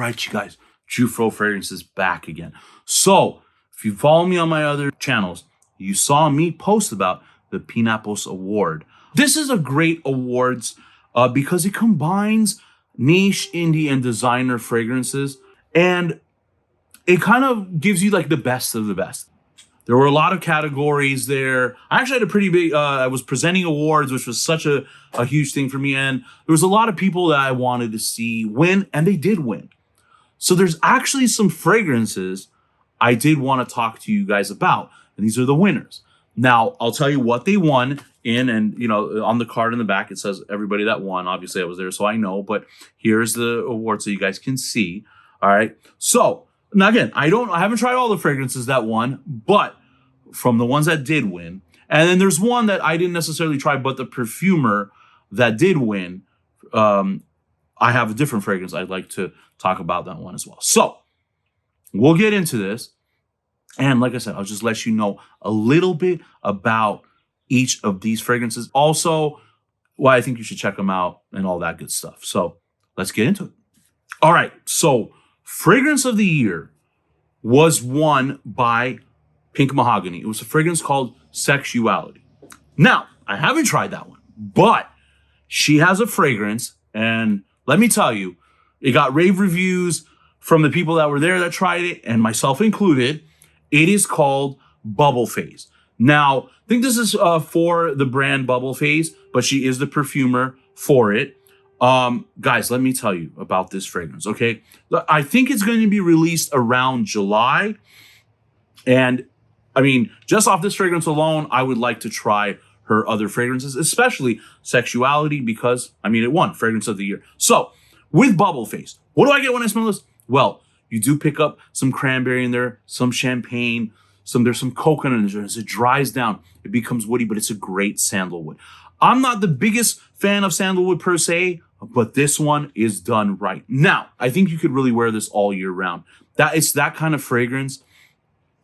right, you guys, Jufro Fragrance is back again. So if you follow me on my other channels, you saw me post about the Pinappos Award. This is a great awards because it combines niche, indie, and designer fragrances, and it kind of gives you like the best of the best. There were a lot of categories there. I actually had a pretty big, I was presenting awards, which was such a huge thing for me. And there was a lot of people that I wanted to see win, and they did win. So there's actually some fragrances I did want to talk to you guys about. And these are the winners. Now, I'll tell you what they won in, and you know, on the card in the back, it says everybody that won. Obviously, I was there, so I know, but here's the award so you guys can see. All right. So now again, I haven't tried all the fragrances that won, but from the ones that did win, and then there's one that I didn't necessarily try, but the perfumer that did win, I have a different fragrance I'd like to talk about that one as well. So we'll get into this. And like I said, I'll just let you know a little bit about each of these fragrances. Also, why I think you should check them out and all that good stuff. So let's get into it. All right. So Fragrance of the Year was won by Pink Mahogany. It was a fragrance called Sexuality. Now, I haven't tried that one, but she has a fragrance, and let me tell you, it got rave reviews from the people that were there that tried it, and myself included. It is called Bubble Phase. Now, I think this is for the brand Bubble Phase, but she is the perfumer for it. Guys, let me tell you about this fragrance, okay? I think it's going to be released around July. And I mean, just off this fragrance alone, I would like to try her other fragrances, especially Sexuality, because, I mean, it won Fragrance of the Year. So, with Bubble Phase, what do I get when I smell this? Well, you do pick up some cranberry in there, some champagne, there's some coconut in there. As it dries down, it becomes woody, but it's a great sandalwood. I'm not the biggest fan of sandalwood per se, but this one is done right. Now, I think you could really wear this all year round. It's that kind of fragrance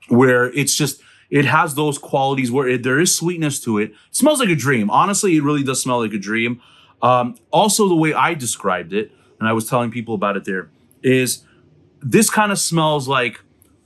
where it's just, it has those qualities where there is sweetness to it. It smells like a dream. Honestly, it really does smell like a dream. Also, the way I described it, and I was telling people about it there, is this kind of smells like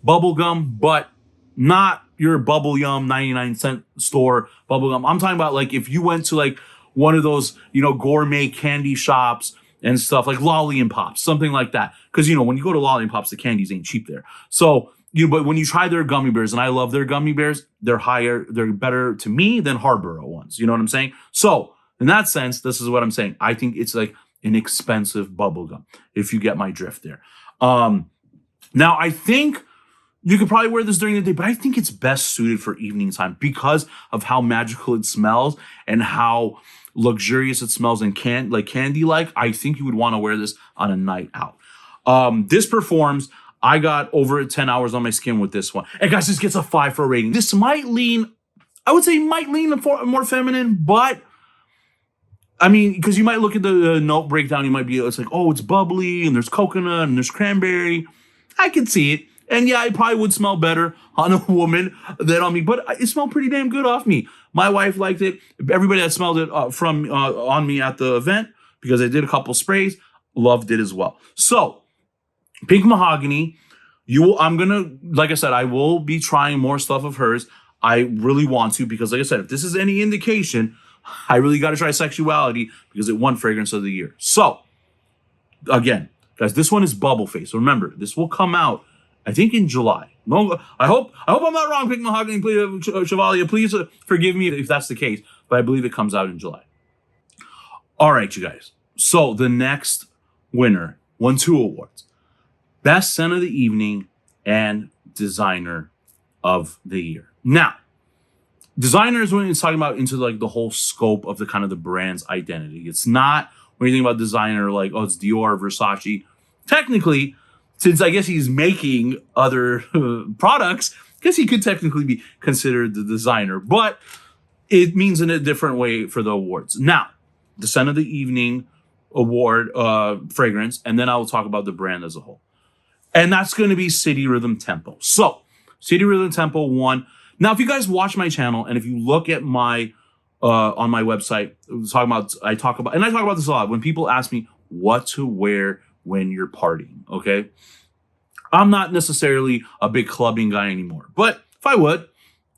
bubblegum, but not your bubble yum 99-cent store bubblegum. I'm talking about like if you went to like one of those, you know, gourmet candy shops and stuff like Lolly and Pops, something like that. Because, you know, when you go to Lolly and Pops, the candies ain't cheap there. So, but when you try their gummy bears, and I love their gummy bears, they're better to me than Harborough ones. You know what I'm saying? So in that sense, this is what I'm saying. I think it's like an expensive bubblegum, if you get my drift there. Now, I think you could probably wear this during the day, but I think it's best suited for evening time because of how magical it smells and how luxurious it smells and candy-like. I think you would want to wear this on a night out. This performs. I got over 10 hours on my skin with this one. And guys, this gets a 5 for a rating. This might lean more feminine, but I mean, because you might look at the note breakdown, it's like, oh, it's bubbly and there's coconut and there's cranberry. I can see it. And yeah, it probably would smell better on a woman than on me, but it smelled pretty damn good off me. My wife liked it. Everybody that smelled it on me at the event, because I did a couple sprays, loved it as well. So, Pink Mahogany, like I said, I will be trying more stuff of hers. I really want to, because like I said, if this is any indication, I really got to try Sexuality because it won Fragrance of the Year. So, again, guys, this one is Bubble Face. So remember, this will come out, I think, in July. No, I hope I'm not wrong, Pink Mahogany, please, Chevalier. Please forgive me if that's the case, but I believe it comes out in July. All right, you guys. So the next winner won 2 awards. Best Scent of the Evening and Designer of the Year. Now, designer is when it's talking about into like the whole scope of the kind of the brand's identity. It's not when you think about designer like, oh, it's Dior, Versace. Technically, since I guess he's making other products, I guess he could technically be considered the designer, but it means in a different way for the awards. Now, the Scent of the Evening award fragrance, and then I will talk about the brand as a whole. And that's going to be City Rhythm Tempo. So, City Rhythm Tempo won. Now, if you guys watch my channel and if you look at my on my website, I talk about this a lot. When people ask me what to wear when you're partying, okay? I'm not necessarily a big clubbing guy anymore, but if I would,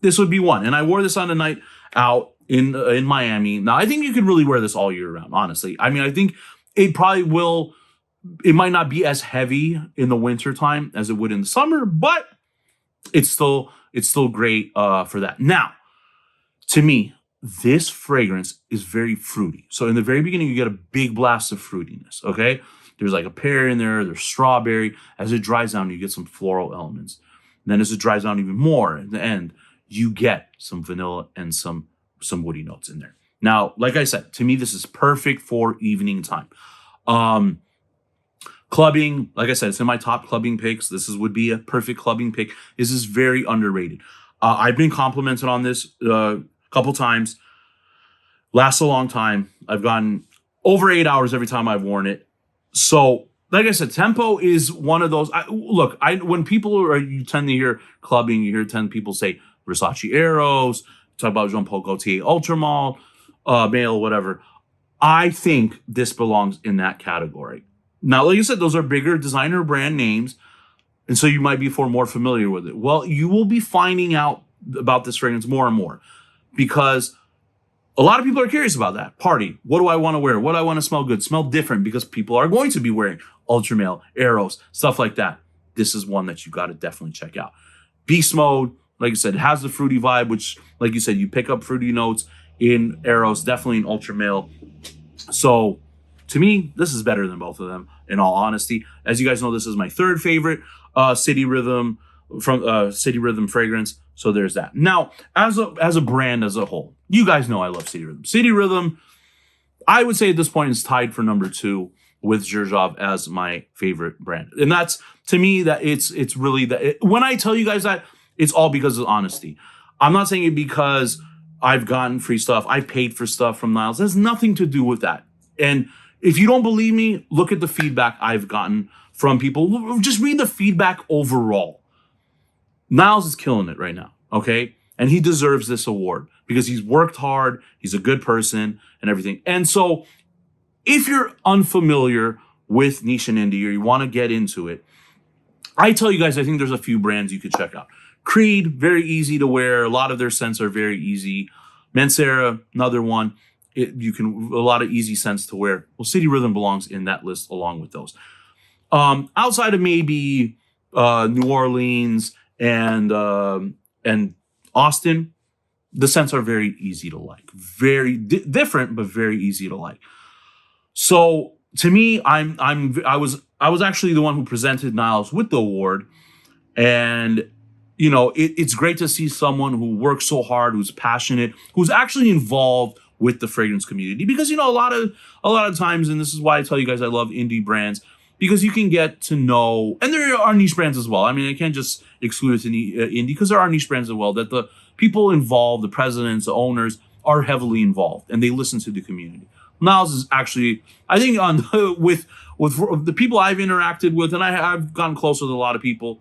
this would be one. And I wore this on a night out in Miami. Now, I think you could really wear this all year round, honestly. I mean, I think it probably will, it might not be as heavy in the winter time as it would in the summer, but it's still great for that. Now, to me, this fragrance is very fruity. So in the very beginning, you get a big blast of fruitiness, okay? There's like a pear in there, there's strawberry. As it dries down, you get some floral elements. And then as it dries down even more at the end, you get some vanilla and some woody notes in there. Now, like I said, to me, this is perfect for evening time. Clubbing, like I said, it's in my top clubbing picks. Would be a perfect clubbing pick. This is very underrated. I've been complimented on this a couple times. Lasts a long time. I've gotten over 8 hours every time I've worn it. So, like I said, tempo is one of those. When you tend to hear clubbing, you hear 10 people say Versace Eros, talk about Jean Paul Gaultier Ultramalt, male, whatever. I think this belongs in that category. Now, like I said, those are bigger designer brand names, and so you might be more familiar with it. Well, you will be finding out about this fragrance more and more because a lot of people are curious about that. Party. What do I want to wear? What do I want to smell good? Smell different because people are going to be wearing Ultramale, Eros, stuff like that. This is one that you got to definitely check out. Beast Mode, like I said, has the fruity vibe, which, like you said, you pick up fruity notes in Eros, definitely in Ultramale. So, to me, this is better than both of them, in all honesty. As you guys know, this is my third favorite City Rhythm fragrance. So there's that. Now, as a brand as a whole, you guys know I love City Rhythm. City Rhythm, I would say at this point is tied for number 2 with Xerjoff as my favorite brand. And that's, to me, that it's really that. When I tell you guys that, it's all because of honesty. I'm not saying it because I've gotten free stuff. I paid for stuff from Niles. It has nothing to do with that. And if you don't believe me, look at the feedback I've gotten from people. Just read the feedback overall. Niles is killing it right now, okay? And he deserves this award because he's worked hard, he's a good person, and everything. And so, if you're unfamiliar with niche and indie or you want to get into it, I tell you guys, I think there's a few brands you could check out. Creed, very easy to wear. A lot of their scents are very easy. Mancera, another one. A lot of easy scents to wear. Well, City Rhythm belongs in that list along with those. Outside of maybe New Orleans and Austin, the scents are very easy to like. Very different, but very easy to like. So to me, I was actually the one who presented Niles with the award, and you know it's great to see someone who works so hard, who's passionate, who's actually involved with the fragrance community. Because a lot of times, and this is why I tell you guys I love indie brands, because you can get to know, and there are niche brands as well. I mean, I can't just exclude it to indie because there are niche brands as well that the people involved, the presidents, the owners, are heavily involved and they listen to the community. Niles is actually, I think, with the people I've interacted with, and I've gotten close with a lot of people,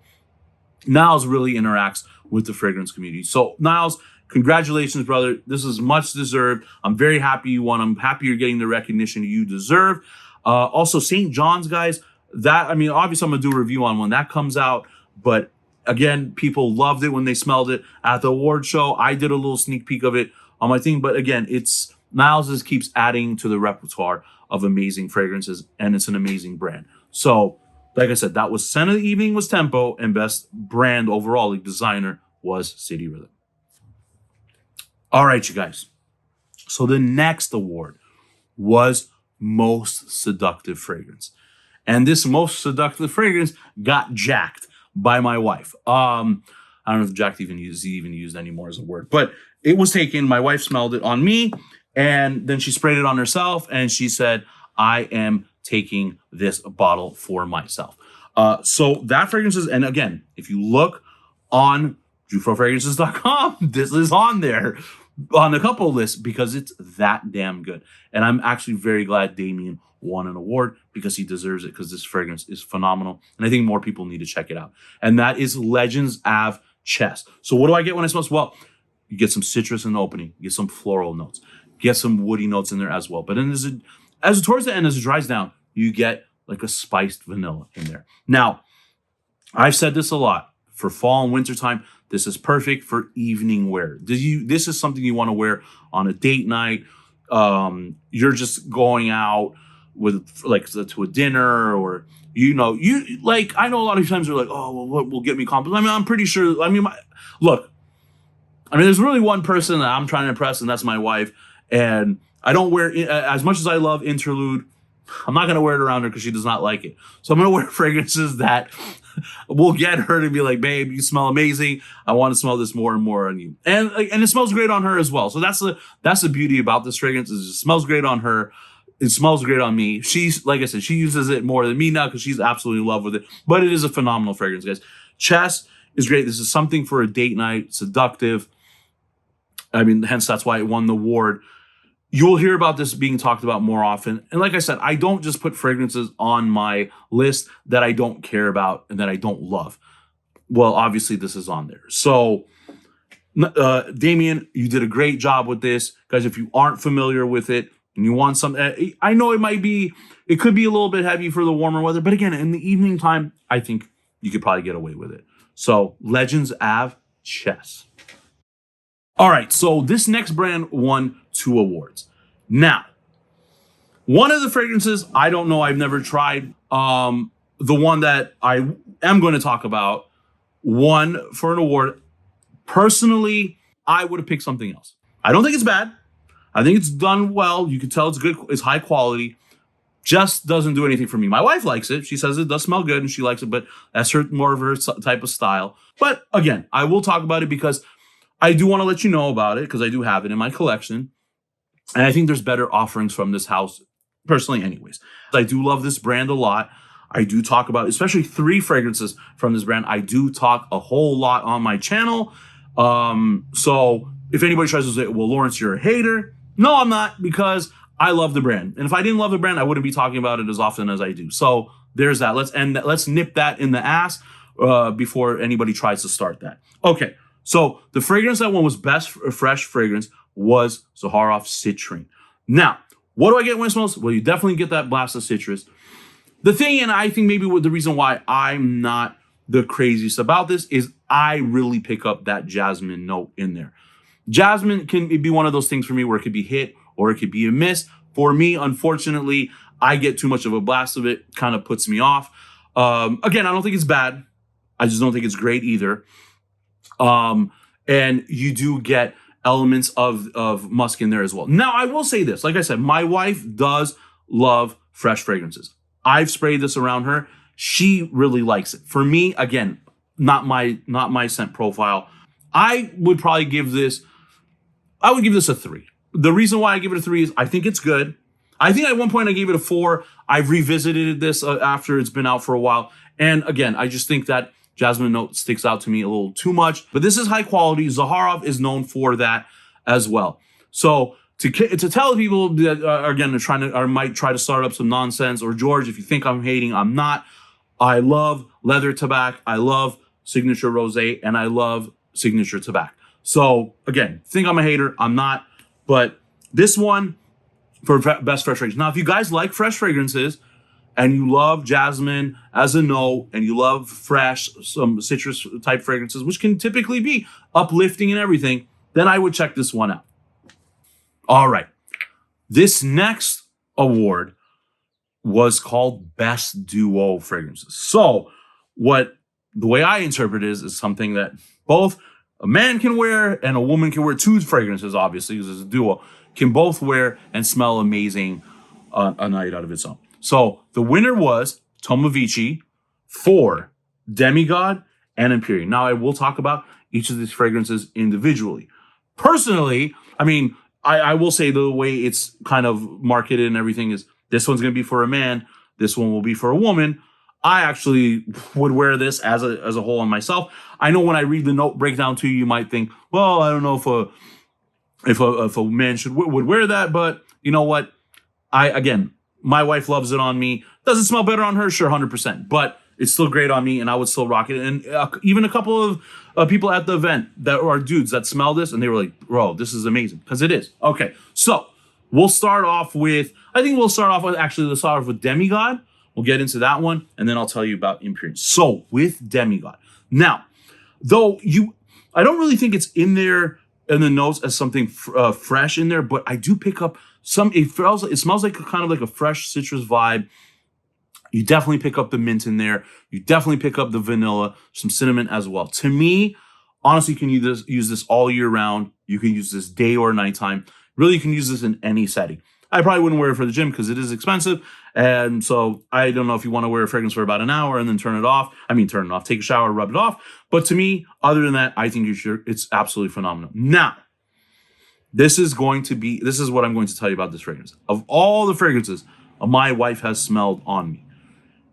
Niles really interacts with the fragrance community. So Niles, congratulations, brother. This is much deserved. I'm very happy you won. I'm happy you're getting the recognition you deserve. Also, St. John's, guys, obviously I'm going to do a review on when that comes out. But again, people loved it when they smelled it at the award show. I did a little sneak peek of it on my thing. But again, Niles keeps adding to the repertoire of amazing fragrances, and it's an amazing brand. So, like I said, that was scent of the evening was Tempo, and best brand overall, like designer, was City Rhythm. All right, you guys. So the next award was Most Seductive Fragrance. And this Most Seductive Fragrance got jacked by my wife. I don't know if jacked even used anymore as a word, but it was taken. My wife smelled it on me, and then she sprayed it on herself, and she said, I am taking this bottle for myself. So that fragrance is, and again, if you look on JuFroFragrances.com, this is on there on a couple of lists because it's that damn good. And I'm actually very glad Damien won an award because he deserves it, because this fragrance is phenomenal. And I think more people need to check it out. And that is Legends Ave Chess. So what do I get when I smell this? Well, you get some citrus in the opening, you get some floral notes, get some woody notes in there as well. But then towards the end, as it dries down, you get like a spiced vanilla in there. Now, I've said this a lot. For fall and winter time, this is perfect for evening wear. This is something you want to wear on a date night. You're just going out with like to a dinner, or you like, I know a lot of times you're like, oh, well, what will get me compliments? I mean, I'm pretty sure. I mean, look, I mean, there's really one person that I'm trying to impress, and that's my wife. And I don't wear, as much as I love Interlude, I'm not going to wear it around her because she does not like it. So I'm going to wear fragrances that will get her to be like, babe, you smell amazing. I want to smell this more and more on you. And it smells great on her as well. So that's the beauty about this fragrance, is it smells great on her. It smells great on me. She's, like I said, she uses it more than me now because she's absolutely in love with it. But it is a phenomenal fragrance, guys. Chess is great. This is something for a date night, seductive. I mean, hence that's why it won the award. You will hear about this being talked about more often. And like I said, I don't just put fragrances on my list that I don't care about and that I don't love. Well, obviously this is on there. So, Damien, you did a great job with this. Guys, if you aren't familiar with it and you want some, I know it could be a little bit heavy for the warmer weather, but again, in the evening time, I think you could probably get away with it. So, Legends Ave Chess. All right, so this next brand won 2 awards. Now, one of the fragrances, I don't know, I've never tried. The one that I am going to talk about won for an award. Personally, I would have picked something else. I don't think it's bad. I think it's done well. You can tell it's good. It's high quality. Just doesn't do anything for me. My wife likes it. She says it does smell good and she likes it, but that's more of her type of style. But again, I will talk about it because I do want to let you know about it, because I do have it in my collection. And I think there's better offerings from this house, personally anyways. I do love this brand a lot. I do talk about, especially 3 fragrances from this brand. I do talk a whole lot on my channel. So if anybody tries to say, well, Lawrence, you're a hater. No, I'm not, because I love the brand. And if I didn't love the brand, I wouldn't be talking about it as often as I do. So there's that. Let's nip that in the ass before anybody tries to start that. Okay. So the fragrance that won was best fresh fragrance was Zaharoff Citrine. Now, what do I get when it smells? Well, you definitely get that blast of citrus. The thing, and I think maybe the reason why I'm not the craziest about this, is I really pick up that jasmine note in there. Jasmine can be one of those things for me where it could be hit or it could be a miss. For me, unfortunately, I get too much of a blast of it. Kind of puts me off. Again, I don't think it's bad. I just don't think it's great either. And you do get elements of musk in there as well. Now, I will say this. Like I said, my wife does love fresh fragrances. I've sprayed this around her. She really likes it. For me, again, not my scent profile. I would give this a 3. The reason why I give it a 3 is I think it's good. I think at one point I gave it a 4. I've revisited this after it's been out for a while. And again, I just think that jasmine note sticks out to me a little too much, but this is high quality. Zaharoff is known for that as well. So to tell people that again, might try to start up some nonsense, or George, if you think I'm hating, I'm not. I love leather tobacco. I love signature rosé, and I love signature tobacco. So again, think I'm a hater, I'm not. But this one for best fresh fragrance. Now, if you guys like fresh fragrances, and you love jasmine as a note, and you love fresh, some citrus type fragrances, which can typically be uplifting and everything, then I would check this one out. All right. This next award was called Best Duo Fragrances. So the way I interpret it is something that both a man can wear and a woman can wear. 2 fragrances, obviously, because it's a duo, can both wear and smell amazing a night out of its own. So the winner was Tomovici for Demigod and Empyrean. Now, I will talk about each of these fragrances individually. Personally, I mean, I will say the way it's kind of marketed and everything is this one's going to be for a man, this one will be for a woman. I actually would wear this as a whole on myself. I know when I read the note breakdown to you, you might think, well, I don't know if a man would wear that, but you know what? My wife loves it on me. Does it smell better on her? Sure, 100%. But it's still great on me, and I would still rock it. And even a couple of people at the event that are dudes that smell this, and they were like, bro, this is amazing. Because it is. Okay, so let's start off with Demigod, We'll get into that one, and then I'll tell you about Imperial. So with Demigod. Now, though I don't really think it's in there in the notes as something fresh in there, but I do pick up it smells like kind of like a fresh citrus vibe. You definitely pick up the mint in there. You definitely pick up the vanilla, some cinnamon as well. To me, honestly, you can use this all year round. You can use this day or nighttime. Really, you can use this in any setting. I probably wouldn't wear it for the gym because it is expensive. And so I don't know if you want to wear a fragrance for about an hour and then turn it off. Take a shower, rub it off. But to me, other than that, I think it's absolutely phenomenal. Now, this is what I'm going to tell you about this fragrance. Of all the fragrances my wife has smelled on me,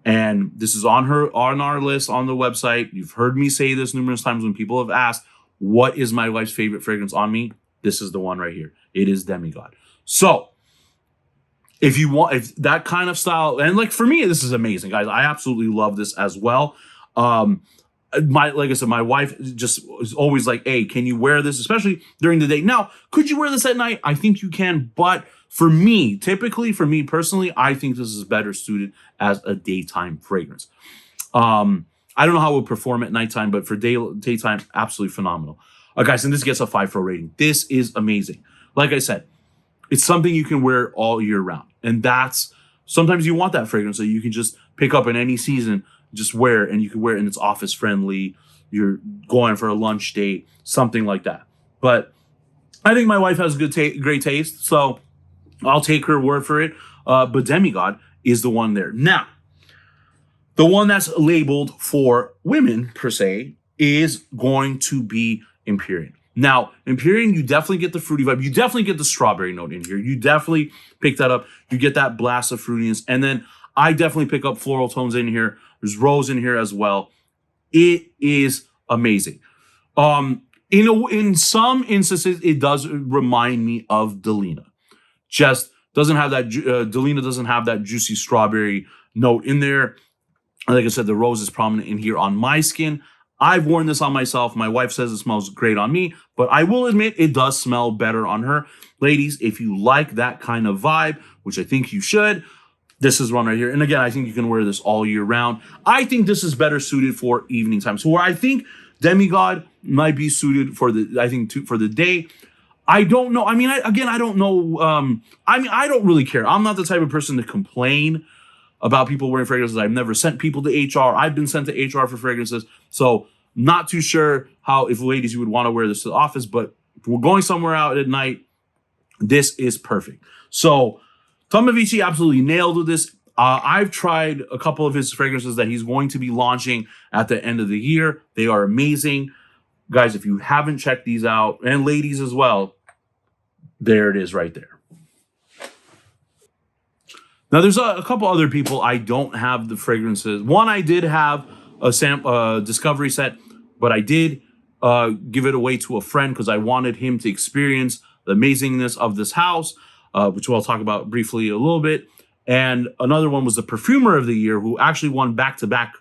and this is on our list on the website. You've heard me say this numerous times when people have asked, what is my wife's favorite fragrance on me? This is the one right here. It is Demigod. So if that kind of style, and like for me, this is amazing, guys. I absolutely love this as well. Like I said, my wife just is always like, hey, can you wear this, especially during the day? Now, could you wear this at night? I think you can, but for me personally, I think this is better suited as a daytime fragrance. I don't know how it would perform at nighttime, but for daytime, absolutely phenomenal. Guys, and this gets a 5-star rating. This is amazing. Like I said, it's something you can wear all year round. And sometimes you want that fragrance that you can just pick up in any season, just wear it, and you can wear it and it's office friendly. You're going for a lunch date, something like that. But I think my wife has great taste, so I'll take her word for it. But Demigod is the one there. Now, the one that's labeled for women, per se, is going to be Empyrean. Now, Empyrean, you definitely get the fruity vibe. You definitely get the strawberry note in here. You definitely pick that up. You get that blast of fruitiness. And then I definitely pick up floral tones in here. There's rose in here as well. It is amazing. In some instances, it does remind me of Delina. Just doesn't have that, Delina doesn't have that juicy strawberry note in there. Like I said, the rose is prominent in here on my skin. I've worn this on myself. My wife says it smells great on me, but I will admit it does smell better on her. Ladies, if you like that kind of vibe, which I think you should, this is one right here. And again, I think you can wear this all year round. I think this is better suited for evening time. So where I think Demigod might be suited for the day. I don't know. I mean, I don't know. I don't really care. I'm not the type of person to complain about people wearing fragrances. I've never sent people to HR. I've been sent to HR for fragrances. So not too sure if ladies, you would want to wear this to the office, but if we're going somewhere out at night, this is perfect. So Tom Avicii absolutely nailed with this. I've tried a couple of his fragrances that he's going to be launching at the end of the year. They are amazing. Guys, if you haven't checked these out, and ladies as well, there it is right there. Now, there's a couple other people I don't have the fragrances. One, I did have a discovery set, but I did give it away to a friend because I wanted him to experience the amazingness of this house, which we'll talk about briefly a little bit. And another one was the Perfumer of the Year, who actually won back-to-back.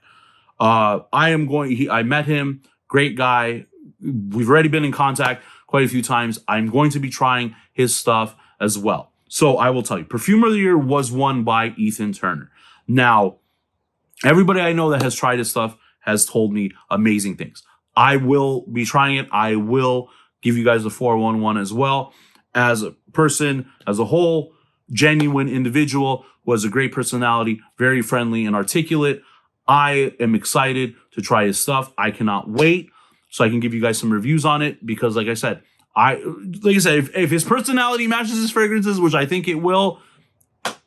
I met him, great guy. We've already been in contact quite a few times. I'm going to be trying his stuff as well. So I will tell you, Perfumer of the Year was won by Ethan Turner. Now, everybody I know that has tried his stuff has told me amazing things. I will be trying it. I will give you guys the 411 as well. As a person, as a whole, genuine individual, was a great personality, very friendly and articulate. I am excited to try his stuff. I cannot wait so I can give you guys some reviews on it because, like I said, if his personality matches his fragrances, which I think it will,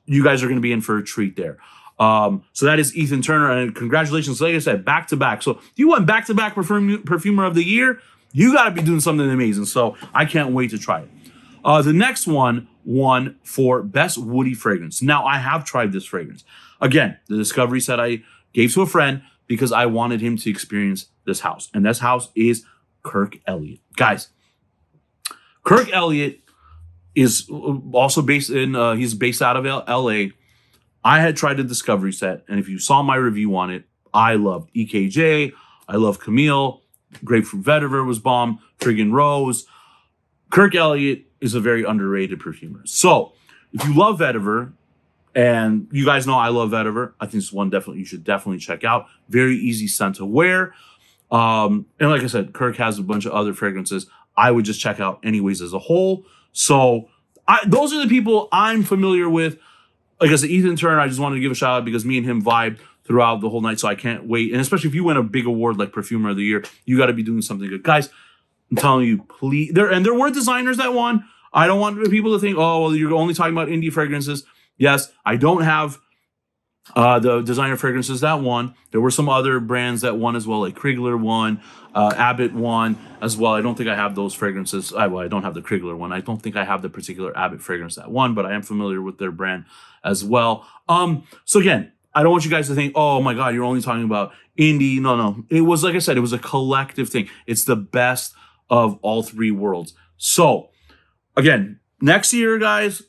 you guys are going to be in for a treat there. So that is Ethan Turner, and congratulations. Like I said, back-to-back. So if you went back-to-back Perfumer of the Year, you got to be doing something amazing. So I can't wait to try it. The next one won for Best Woody Fragrance. Now, I have tried this fragrance. Again, the discovery set I gave to a friend because I wanted him to experience this house. And this house is Kirk Elliott. Guys, Kirk Elliott is also based out of LA. I had tried the discovery set, and if you saw my review on it, I loved EKJ. I love Camille. Grapefruit Vetiver was bomb. Friggin' Rose. Kirk Elliott is a very underrated perfumer. So if you love Vetiver, And you guys know I love Vetiver. I think it's one definitely you should definitely check out. Very easy scent to wear. And like I said, Kirk has a bunch of other fragrances I would just check out anyways as a whole. So those are the people I'm familiar with. Like I said, Ethan Turner, I just wanted to give a shout out because me and him vibed throughout the whole night. So I can't wait. And especially if you win a big award like Perfumer of the Year, you got to be doing something good. Guys, I'm telling you, please. There were designers that won. I don't want people to think, oh, well, you're only talking about indie fragrances. Yes, I don't have the designer fragrances that won. There were some other brands that won as well, like Krigler won, Abbott won as well. I don't think I have those fragrances. I don't have the Krigler one. I don't think I have the particular Abbott fragrance that won, but I am familiar with their brand as well. So again, I don't want you guys to think, oh my God, you're only talking about indie. No. It was, like I said, it was a collective thing. It's the best of all three worlds. So again, next year, guys,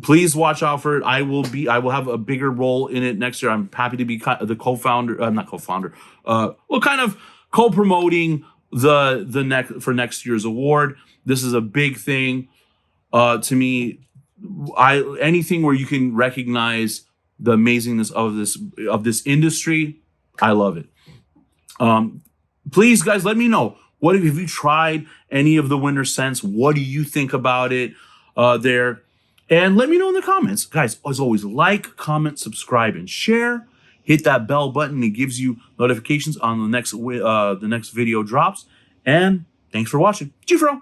please watch out for it. I will have a bigger role in it next year. I'm happy to be the co-founder, not co-founder, kind of co-promoting for next year's award. This is a big thing to me. Anything where you can recognize the amazingness of this industry, I love it. Please, guys, let me know. What have you tried any of the winter scents? What do you think about it there? And let me know in the comments. Guys, as always, like, comment, subscribe, and share. Hit that bell button. It gives you notifications on the next video drops. And thanks for watching. Jufro.